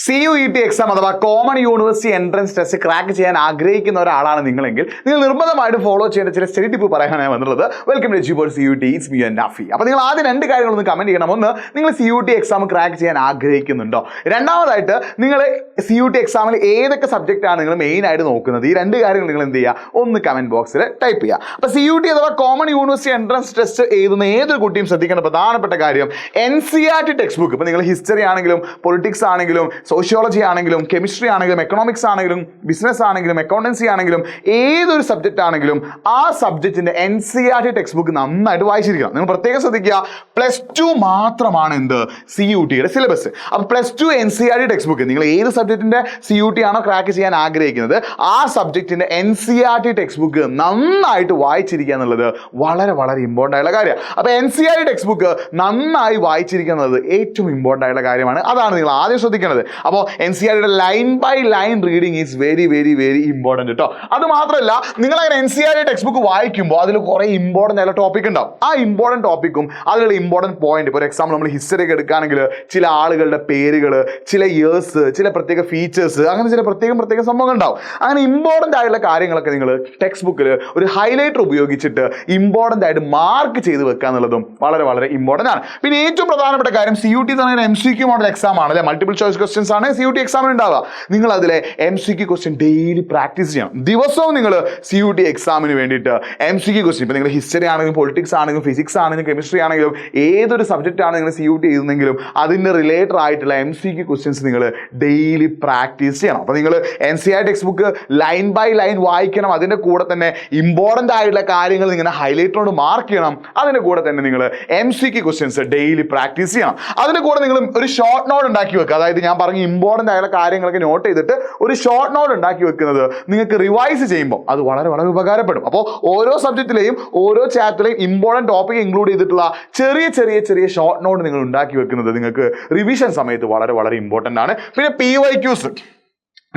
CUET exam അഥവാ common university entrance test crack ചെയ്യാൻ ആഗ്രഹിക്കുന്ന ഒരാളാണ് നിങ്ങളെങ്കിൽ നിങ്ങൾ നിർബന്ധമായിട്ട് ഫോളോ ചെയ്യേണ്ട ചില സ്റ്റഡി ടിപ്പ് പറയാനാണ് വന്നുള്ളത്. Welcome to Eduport CUET, it's me Nafi. അപ്പോൾ നിങ്ങൾ ആദ്യം രണ്ട് കാര്യങ്ങളൊന്ന് കമന്റ് ചെയ്യണം. ഒന്ന്, നിങ്ങൾ CUET എക്സാം ക്രാക്ക് ചെയ്യാൻ ആഗ്രഹിക്കുന്നുണ്ടോ? രണ്ടാമതായിട്ട്, നിങ്ങൾ CUET എക്സാമിൽ ഏതൊക്കെ സബ്ജക്റ്റാണ് നിങ്ങൾ മെയിൻ ആയിട്ട് നോക്കുന്നത്? ഈ രണ്ട് കാര്യങ്ങൾ നിങ്ങൾ എന്ത് ചെയ്യുക, ഒന്ന് കമന്റ് ബോക്സിൽ ടൈപ്പ് ചെയ്യുക. അപ്പോൾ CUET അഥവാ കോമൺ യൂണിവേഴ്സിറ്റി എൻട്രൻസ് ടെസ്റ്റ് എഴുതുന്ന ഏതൊരു കുട്ടിയും ശ്രദ്ധിക്കേണ്ട പ്രധാനപ്പെട്ട കാര്യം NCERT ടെക്സ്റ്റ് ബുക്ക്. ഇപ്പോൾ നിങ്ങൾ ഹിസ്റ്ററി ആണെങ്കിലും പൊളിറ്റിക്സ് ആണെങ്കിലും സോഷ്യോളജി ആണെങ്കിലും കെമിസ്ട്രി ആണെങ്കിലും എക്കണോമിക്സ് ആണെങ്കിലും ബിസിനസ് ആണെങ്കിലും അക്കൗണ്ടൻസി ആണെങ്കിലും ഏതൊരു സബ്ജക്റ്റ് ആണെങ്കിലും ആ സബ്ജക്റ്റിന്റെ NCERT ടെക്സ്റ്റ് ബുക്ക് നന്നായിട്ട് വായിച്ചിരിക്കണം. നിങ്ങൾ പ്രത്യേകം ശ്രദ്ധിക്കുക, +2 മാത്രമാണ് എന്ത് CUETയുടെ സിലബസ്. അപ്പോൾ +2 NCERT ടെക്സ്റ്റ് ബുക്ക്, നിങ്ങൾ ഏത് സബ്ജക്റ്റിന്റെ CUET ആണോ ക്രാക്ക് ചെയ്യാൻ ആഗ്രഹിക്കുന്നത് ആ സബ്ജക്റ്റിന്റെ NCERT ടെക്സ്റ്റ് ബുക്ക് നന്നായിട്ട് വായിച്ചിരിക്കുക എന്നുള്ളത് വളരെ വളരെ ഇമ്പോർട്ടൻ്റ് ആയിട്ടുള്ള കാര്യമാണ്. അപ്പോൾ NCERT ടെക്സ്റ്റ് ബുക്ക് നന്നായി വായിച്ചിരിക്കുക എന്നുള്ളത് ഏറ്റവും ഇമ്പോർട്ടൻ്റ് ആയിട്ടുള്ള കാര്യമാണ്. അതാണ് നിങ്ങൾ ആദ്യം ശ്രദ്ധിക്കേണ്ടത്. അപ്പോൾ NCERTയുടെ line by line reading is very very very important കേട്ടോ. അത് മാത്രമല്ല, നിങ്ങൾ അങ്ങനെ NCERT ടെക്സ്റ്റ് ബുക്ക് വായിക്കുമ്പോൾ അതിൽ കുറേ ഇമ്പോർട്ടൻ്റ് ആയിട്ടുള്ള ടോപ്പിക് ഉണ്ടാവും. ആ ഇമ്പോർട്ടൻറ്റ് ടോപ്പിക്കും അതിലുള്ള ഇമ്പോർട്ടൻറ്റ് പോയിന്റ്, ഇപ്പോൾ ഒരു എക്സാമ്പിൾ നമ്മൾ ഹിസ്റ്ററി ഒക്കെ എടുക്കുകയാണെങ്കിൽ ചില ആളുകളുടെ പേരുകൾ, ചില ഇയേഴ്സ്, ചില പ്രത്യേക ഫീച്ചേഴ്സ്, അങ്ങനെ ചില പ്രത്യേക സംഭവങ്ങൾ ഉണ്ടാവും. അങ്ങനെ ഇമ്പോർട്ടൻ്റ് ആയിട്ടുള്ള കാര്യങ്ങളൊക്കെ നിങ്ങൾ ടെക്സ്റ്റ് ബുക്കിൽ ഒരു ഹൈലൈറ്റർ ഉപയോഗിച്ചിട്ട് ഇമ്പോർട്ടൻ്റ് ആയിട്ട് മാർക്ക് ചെയ്ത് വെക്കുക എന്നുള്ളതും വളരെ വളരെ ഇമ്പോർട്ടൻ്റ് ആണ്. പിന്നെ ഏറ്റവും പ്രധാനപ്പെട്ട കാര്യം, CUET എന്ന് പറയുന്ന MCQ മോഡൽ എക്സാം ആണ് അല്ലെ, മൾട്ടിപ്പിൾ ചോയ്സ് ക്വസ്റ്റ്യൻസ് ആണ് CUET എക്സാമിന് ഉണ്ടാവുക. നിങ്ങൾ അതിലെ MCQ ക്വസ്റ്റ്യൻ ഡെയിലി പ്രാക്ടീസ് ചെയ്യണം. ദിവസവും നിങ്ങൾ CUET എക്സാമിന് വേണ്ടിയിട്ട് MCQ ക്വസ്റ്റ്യൻ, ഇപ്പോൾ നിങ്ങൾ ഹിസ്റ്ററി ആണെങ്കിലും പൊളിറ്റിക്സ് ആണെങ്കിലും ഫിസിക്സ് ആണെങ്കിലും കെമിസ്ട്രി ആണെങ്കിലും ഏതൊരു സബ്ജക്റ്റ് ആണ് നിങ്ങൾ CUET ചെയ്യുന്നെങ്കിലും അതിൻ്റെ റിലേറ്റഡ് ആയിട്ടുള്ള MCQ ക്വസ്റ്റ്യൻസ് നിങ്ങൾ ഡെയിലി പ്രാക്ടീസ് ചെയ്യണം. അപ്പോൾ നിങ്ങൾ NCERT text book line by line വായിക്കണം. അതിൻ്റെ കൂടെ തന്നെ ഇമ്പോർട്ടൻ്റ് ആയിട്ടുള്ള കാര്യങ്ങൾ ഇങ്ങനെ ഹൈലൈറ്ററോട് മാർക്ക് ചെയ്യണം. അതിൻ്റെ കൂടെ തന്നെ നിങ്ങൾ MCQ ക്വസ്റ്റ്യൻസ് ഡെയിലി പ്രാക്ടീസ് ചെയ്യണം. അതിൻ്റെ കൂടെ നിങ്ങൾ ഒരു ഷോർട്ട് നോട്ട് ഉണ്ടാക്കി വെക്കുക. അതായത് ഞാൻ പറഞ്ഞ ഇമ്പോർട്ടൻ്റ് ആയിട്ടുള്ള കാര്യങ്ങളൊക്കെ നോട്ട് ചെയ്തിട്ട് ഒരു ഷോർട്ട് നോട്ട് ഉണ്ടാക്കി വെക്കുന്നത് നിങ്ങൾക്ക് റിവൈസ് ചെയ്യുമ്പോൾ അത് വളരെ വളരെ ഉപകാരപ്പെടും. അപ്പോൾ ഓരോ സബ്ജക്റ്റിലെയും ഓരോ ചാപ്റ്ററിലെയും ഇമ്പോർട്ടൻ്റ് ടോപ്പിക് ഇൻക്ലൂഡ് ചെയ്തിട്ടുള്ള ചെറിയ ചെറിയ ചെറിയ ഷോർട്ട് നോട്ട് നിങ്ങൾ ഉണ്ടാക്കി വെക്കുന്നത് നിങ്ങൾക്ക് റിവിഷൻ സമയത്ത് വളരെ വളരെ ഇമ്പോർട്ടൻ്റ് ആണ്. പിന്നെ PYQs,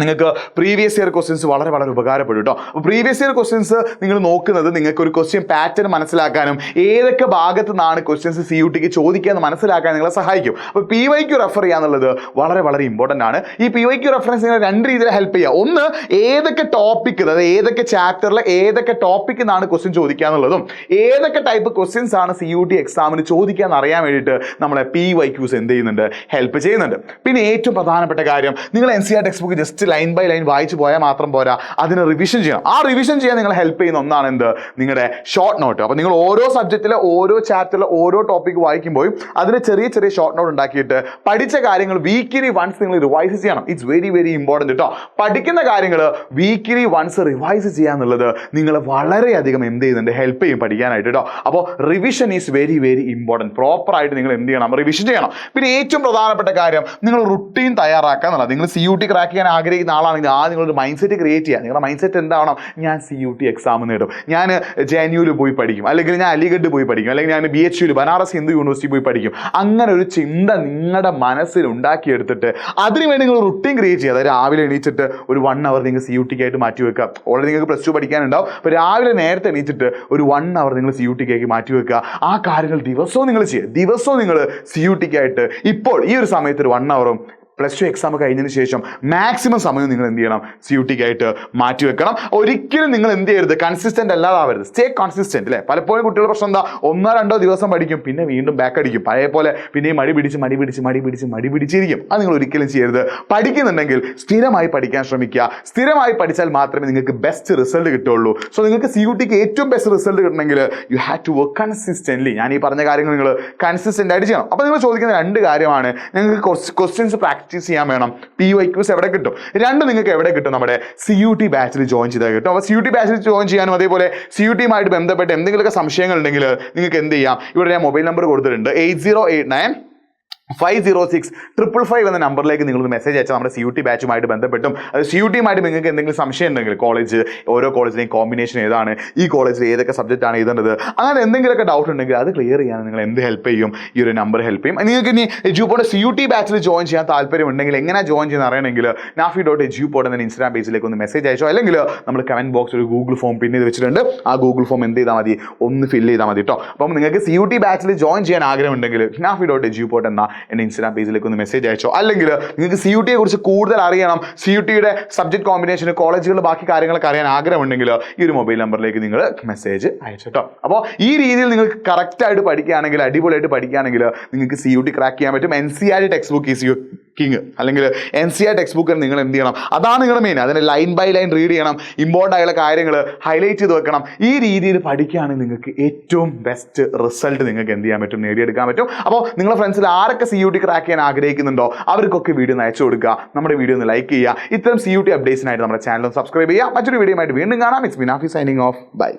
നിങ്ങൾക്ക് പ്രീവിയസ് ഇയർ ക്വസ്റ്റ്യൻസ് വളരെ വളരെ ഉപകാരപ്പെടും കേട്ടോ. അപ്പോൾ പ്രീവിയസ് ഇയർ ക്വസ്റ്റ്യൻസ് നിങ്ങൾ നോക്കുന്നത് നിങ്ങൾക്ക് ഒരു ക്വസ്റ്റ്യൻ പാറ്റേൺ മനസ്സിലാക്കാനും ഏതൊക്കെ ഭാഗത്തു നിന്നാണ് ക്വസ്റ്റ്യൻസ് CUETക്ക് ചോദിക്കാമെന്ന് മനസ്സിലാക്കാൻ നിങ്ങളെ സഹായിക്കും. അപ്പോൾ PYQ റെഫർ ചെയ്യുക എന്നുള്ളത് വളരെ വളരെ ഇമ്പോർട്ടൻ്റ് ആണ്. ഈ PYQ റെഫറൻസ് നിങ്ങൾ രണ്ട് രീതിയിൽ ഹെൽപ്പ് ചെയ്യുക. ഒന്ന്, ഏതൊക്കെ ടോപ്പിക്, അതായത് ഏതൊക്കെ ചാപ്റ്ററിൽ ഏതൊക്കെ ടോപ്പിക്കിൽ നിന്നാണ് ക്വസ്റ്റ്യൻ ചോദിക്കുക എന്നുള്ളതും ഏതൊക്കെ ടൈപ്പ് ക്വസ്റ്റ്യൻസ് ആണ് CUET എക്സാമിന് ചോദിക്കുക എന്ന് അറിയാൻ വേണ്ടിയിട്ട് നമ്മളെ PYQs എന്ത് ചെയ്യുന്നുണ്ട്, ഹെൽപ്പ് ചെയ്യുന്നുണ്ട്. പിന്നെ ഏറ്റവും പ്രധാനപ്പെട്ട കാര്യം, നിങ്ങൾ NCERT text book just line by line വായിച്ചു പോയാൽ മാത്രം പോരാ, അതിന് റിവിഷൻ ചെയ്യണം. ആ റിവിഷൻ ചെയ്യാൻ നിങ്ങൾ ഹെൽപ്പ് ചെയ്യുന്ന ഒന്നാണ് എന്ത്, നിങ്ങളുടെ ഷോർട്ട് നോട്ട്. അപ്പോൾ നിങ്ങൾ ഓരോ സബ്ജക്റ്റിലെ ഓരോ ചാപ്റ്ററിലെ ഓരോ ടോപ്പിക് വായിക്കുമ്പോഴും അതിന് ചെറിയ ചെറിയ ഷോർട്ട് നോട്ട് ഉണ്ടാക്കിയിട്ട് പഠിച്ച കാര്യങ്ങൾ വീക്കിലി വൺസ് നിങ്ങൾ റിവൈസ് ചെയ്യണം. ഇറ്റ്സ് വെരി വെരി ഇമ്പോർട്ടൻറ്റ് കേട്ടോ. പഠിക്കുന്ന കാര്യങ്ങൾ വീക്കിലി വൺസ് റിവൈസ് ചെയ്യാന്നുള്ളത് നിങ്ങൾ വളരെയധികം എന്ത് ചെയ്യുന്നുണ്ട്, ഹെൽപ്പ് ചെയ്യും പഠിക്കാനായിട്ട് കേട്ടോ. അപ്പോൾ revision is very very important. പ്രോപ്പറായിട്ട് നിങ്ങൾ എന്ത് ചെയ്യണം, റിവിഷൻ ചെയ്യണം. പിന്നെ ഏറ്റവും പ്രധാനപ്പെട്ട കാര്യം, നിങ്ങൾ റുട്ടീൻ തയ്യാറാക്കുക എന്നുള്ളത്. നിങ്ങൾ CUET ക്രാക്ക് ചെയ്യാൻ ആഗ്രഹിക്കുന്ന ആളാണെങ്കിൽ നിങ്ങളൊരു മൈൻഡ് സെറ്റ് ക്രിയേറ്റ് ചെയ്യുക. നിങ്ങളുടെ മൈൻഡ് സെറ്റ് എന്താവണം, ഞാൻ CUET എക്സാം നേടും, ഞാൻ JNUവിൽ പോയി പഠിക്കും, അല്ലെങ്കിൽ ഞാൻ അലിഗഡ് പോയി പഠിക്കും, അല്ലെങ്കിൽ ഞാൻ BHUവിൽ ബനാറസ് ഹിന്ദു യൂണിവേഴ്സിറ്റി പോയി പഠിക്കും. അങ്ങനെ ഒരു ചിന്ത നിങ്ങളുടെ മനസ്സിൽ ഉണ്ടാക്കിയെടുത്തിട്ട് അതിനുവേണ്ടി നിങ്ങൾ റുട്ടീൻ ക്രിയേറ്റ് ചെയ്യുക. അതായത് രാവിലെ എണീച്ചിട്ട് ഒരു 1 hour നിങ്ങൾ CUETക്കായിട്ട് മാറ്റി വെക്കുക. ഓൾറെഡി നിങ്ങൾക്ക് +2 പഠിക്കാനുണ്ടാവും. അപ്പോൾ രാവിലെ നേരത്തെ എണീച്ചിട്ട് ഒരു 1 hour നിങ്ങൾ CUETക്കായിട്ട് മാറ്റി വെക്കുക. ആ കാര്യങ്ങൾ ദിവസവും നിങ്ങൾ ചെയ്യുക. ദിവസവും നിങ്ങൾ CUETക്കായിട്ട് ഇപ്പോൾ ഈ ഒരു സമയത്ത് ഒരു 1 hour +2 എക്സാം കഴിഞ്ഞതിന് ശേഷം മാക്സിമം സമയം നിങ്ങൾ എന്ത് ചെയ്യണം, CUETക്കായിട്ട് മാറ്റി വെക്കണം. ഒരിക്കലും നിങ്ങൾ എന്ത് ചെയ്യരുത്, കൺസിസ്റ്റന്റ് അല്ലാതാവരുത്. സ്റ്റേ കൺസിസ്റ്റന്റ് അല്ലേ. പലപ്പോഴും കുട്ടികളുടെ പ്രശ്നം എന്താ, 1-2 ദിവസം പഠിക്കും, പിന്നെ വീണ്ടും ബാക്ക് അടിക്കും, പഴയ പോലെ പിന്നെയും മടി പിടിച്ചിരിക്കും. അത് നിങ്ങൾ ഒരിക്കലും ചെയ്യരുത്. പഠിക്കുന്നുണ്ടെങ്കിൽ സ്ഥിരമായി പഠിക്കാൻ ശ്രമിക്കുക. സ്ഥിരമായി പഠിച്ചാൽ മാത്രമേ നിങ്ങൾക്ക് ബെസ്റ്റ് റിസൾട്ട് കിട്ടുള്ളൂ. സോ നിങ്ങൾക്ക് CUETക്ക് ഏറ്റവും ബെസ്റ്റ് റിസൾട്ട് കിട്ടണമെങ്കിൽ you have to work consistently. ഞാൻ ഈ പറഞ്ഞ കാര്യങ്ങൾ നിങ്ങൾ കൺസിസ്റ്റന്റ് ആയിട്ട് ചെയ്യണം. അപ്പോൾ നിങ്ങൾ ചോദിക്കുന്ന രണ്ട് കാര്യമാണ്, നിങ്ങൾക്ക് ക്വസ്റ്റ്യൻസ് പ്രാക്ടീസ് ചെയ്യാൻ വേണം. PYQs എവിടെ കിട്ടും? രണ്ടും നിങ്ങൾക്ക് എവിടെ കിട്ടും? നമ്മുടെ CUET ബാച്ചിൽ ജോയിൻ ചെയ്താൽ കിട്ടും. അപ്പോൾ CUET ബാച്ചിൽ ജോയിൻ ചെയ്യാനും അതേപോലെ CUETയുമായിട്ട് ബന്ധപ്പെട്ട് എന്തെങ്കിലുമൊക്കെ സംശയങ്ങൾ ഉണ്ടെങ്കിൽ നിങ്ങൾക്ക് എന്ത് ചെയ്യാം, ഇവിടെ ഞാൻ മൊബൈൽ നമ്പർ കൊടുത്തിട്ടുണ്ട്. 8089-506-555 എന്ന നമ്പറിലേക്ക് നിങ്ങളൊന്ന് മെസ്സേജ് അയച്ചാൽ നമ്മുടെ CUET ബാച്ചുമായിട്ട് ബന്ധപ്പെട്ടും അത് CUETയുമായിട്ട് നിങ്ങൾക്ക് എന്തെങ്കിലും സംശയം ഉണ്ടെങ്കിൽ, കോളേജ്, ഓരോ കോളേജിലെയും കോമ്പിനേഷൻ ഏതാണ്, ഈ കോളേജിൽ ഏതൊക്കെ സബ്ജക്റ്റ് ആണ് എഴുതേണ്ടത്, അങ്ങനെ എന്തെങ്കിലുമൊക്കെ ഡൗട്ട് ഉണ്ടെങ്കിൽ അത് ക്ലിയർ ചെയ്യാൻ നിങ്ങൾ എന്ത് ഹെൽപ്പ് ചെയ്യും, ഈ ഒരു നമ്പർ ഹെൽപ്പ് ചെയ്യും. നിങ്ങൾക്ക് ഇനി എജ്യൂപോർട്ട് CUET ബാച്ചിൽ ജോയിൻ ചെയ്യാൻ താല്പര്യമുണ്ടെങ്കിൽ, എങ്ങനെ ജോയിൻ ചെയ്യുന്ന അറിയണമെങ്കിൽ nafi.ejuporт എന്ന ഇൻസ്റ്റാഗ്രാം പേജിലേക്ക് ഒന്ന് മെസ്സേജ് അയച്ചോ, അല്ലെങ്കിൽ നമ്മൾ കമന്റ് ബോക്സിൽ ഒരു ഗൂഗിൾ ഫോം പിൻ ചെയ്ത് വെച്ചിട്ടുണ്ട്. ആ ഗൂഗിൾ ഫോം എന്ത് ചെയ്താൽ മതി, ഒന്ന് ഫില്ല് ചെയ്താൽ മതി കേട്ടോ. അപ്പം നിങ്ങൾക്ക് CUET ബാച്ചിൽ ജോയിൻ ചെയ്യാൻ ആഗ്രഹമുണ്ടെങ്കിൽ nafi.ejuporт എന്ന എൻ്റെ ഇൻസ്റ്റാഗ്രാം പേജിലേക്ക് ഒന്ന് മെസ്സേജ് അയച്ചോ. അല്ലെങ്കിൽ നിങ്ങൾക്ക് CUT കുറിച്ച് കൂടുതൽ അറിയണം, CUTയുടെ സബ്ജക്ട് കോമ്പിനേഷൻ, കോളേജുകളുടെ ബാക്കി കാര്യങ്ങളൊക്കെ അറിയാൻ ആഗ്രഹമുണ്ടെങ്കിൽ ഈ ഒരു മൊബൈൽ നമ്പറിലേക്ക് നിങ്ങൾ മെസ്സേജ് അയച്ചു കേട്ടോ. അപ്പോൾ ഈ രീതിയിൽ നിങ്ങൾക്ക് കറക്റ്റായിട്ട് പഠിക്കുകയാണെങ്കിൽ, അടിപൊളിയായിട്ട് പഠിക്കുകയാണെങ്കിൽ നിങ്ങൾക്ക് CUT ക്രാക്ക് ചെയ്യാൻ പറ്റും. NCERT text book is your king, അല്ലെങ്കിൽ NCERT ടെക്സ്റ്റ് ബുക്ക് നിങ്ങൾ എന്ത് ചെയ്യണം, അതാണ് നിങ്ങളുടെ മെയിൻ. അതിന് ലൈൻ ബൈ ലൈൻ റീഡ് ചെയ്യണം, ഇമ്പോർട്ടൻ്റ് ആയുള്ള കാര്യങ്ങൾ ഹൈലൈറ്റ് ചെയ്ത് വെക്കണം. ഈ രീതിയിൽ പഠിക്കുകയാണെങ്കിൽ നിങ്ങൾക്ക് ഏറ്റവും ബെസ്റ്റ് റിസൾട്ട് നിങ്ങൾക്ക് എന്ത് ചെയ്യാൻ പറ്റും, നേടിയെടുക്കാൻ പറ്റും. അപ്പോൾ നിങ്ങളുടെ ഫ്രണ്ട്സിൽ ആരൊക്കെ CUT ക്രാക്ക് ചെയ്യാൻ ആഗ്രഹിക്കുന്നുണ്ടോ അവർക്കൊക്കെ വീഡിയോ ഒന്ന് അയച്ചു കൊടുക്കുക, നമ്മുടെ വീഡിയോ ഒന്ന് ലൈക്ക് ചെയ്യുക. ഇത്തരം CUT അപ്ഡേറ്റ്സിനായിട്ട് നമ്മുടെ ചാനൽ സബ്സ്ക്രൈബ് ചെയ്യുക. മറ്റൊരു വീഡിയോ ആയിട്ട് വീണ്ടും കാണാം. It's me Nafi signing off. By.